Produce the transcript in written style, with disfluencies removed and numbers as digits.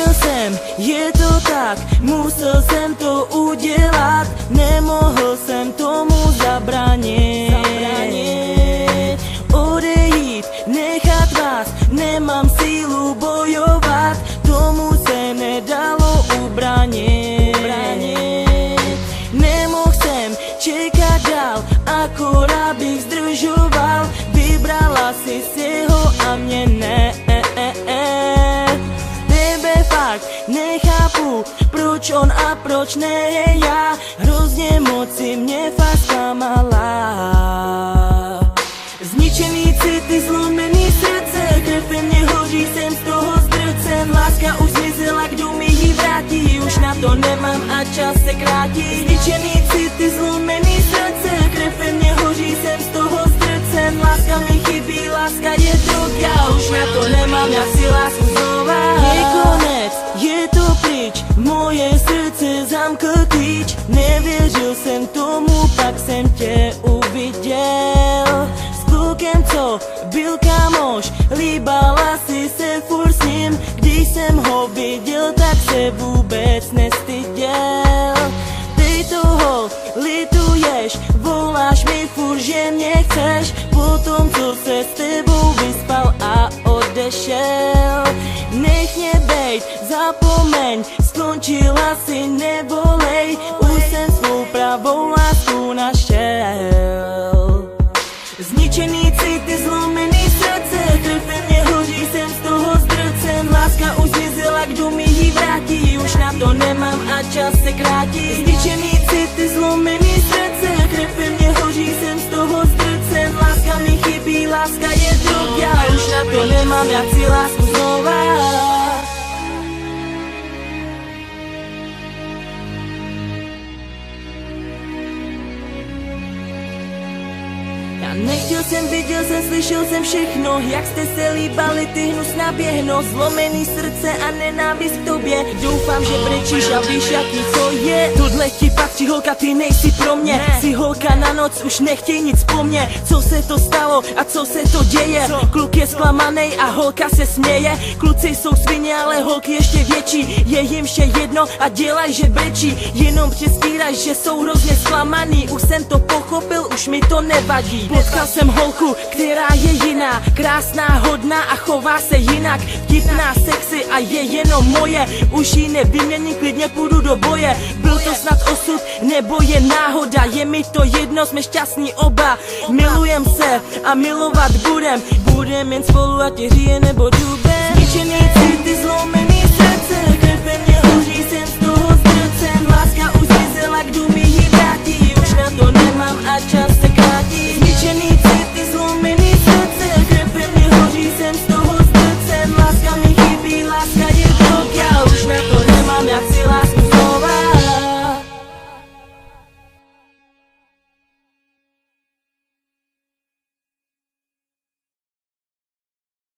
Nechtěl jsem, je to tak, musel jsem to udělat, nemohl jsem tomu zabránit. Odejít, nechat vás, nemám sílu bojovat, tomu se nedalo ubránit. Nemohl jsem čekat dál, akorát bych zdržoval, vybrala si ho a mě ne. Tebe fakt nechápu, proč on a proč ne já, hrozně moc si mě fakt zklamala. Zničený city, zlomený srdce, krev ve mně hoří, jsem z toho zdrcen. Láska už zmizela, kdo mi ji vrátí, už na to nemám a čas se krátí. Zničený city, zlomený srdce, krev ve mně hoří, jsem z toho zdrcen. Láska mi chybí, láska je droga, už na to nemám, já si lásku znova. Je konec, je to pryč, moje srdce zamkl klíč. Nevěřil jsem tomu, pak jsem tě uviděl. Klukem, co byl kámoš, líbala si se furt s ním. Když jsem ho viděl, tak se vůbec nestyděl. Ty toho lituješ, voláš mi furt, že mě chceš, potom co se s tebou vyspal a odešel. Nech mě bejt, zapomeň, skončila si, nevolej, už jsem svou pravou lásku našel. Zničený city, zlomený srdce, krev ve mně hoří, jsem z toho zdrcen. Láska už zmizela, kdo mi ji vrátí, už na to nemám a čas se krátí. Zničený city, zlomený srdce, krev ve mně hoří, jsem z toho zdrcen. Láska mi chybí, láska je droga, už na to nemám, já chci lásku znova. Nechtěl jsem, viděl jsem, slyšel jsem všechno, jak jste se líbali, ty hnusná běhno. Zlomený srdce a nenávist k tobě, doufám, že brečíš a víš, jaký to je. Tohle ti patří, holka, ty nejsi pro mě, ne. Jsi holka na noc, už nechtěj nic po mně. Co se to stalo a co se to děje? Kluk je zklamanej a holka se směje. Kluci jsou svině, ale holky ještě větší, je jim vše jedno a dělaj, že brečí. Jenom přespíraj, že jsou hrozně zklamaný, už jsem to pochopil, už mi to nevadí. Potkal jsem holku, která je jiná, krásná, hodná a chová se jinak. Vtipná, sexy a je jenom moje, už ji nevyměním, klidně půjdu do boje. Byl to snad osud, nebo je náhoda, je mi to jedno, jsme šťastní oba. Milujem se a milovat budem jen spolu, ať je říje nebo dubem. Zničený cít,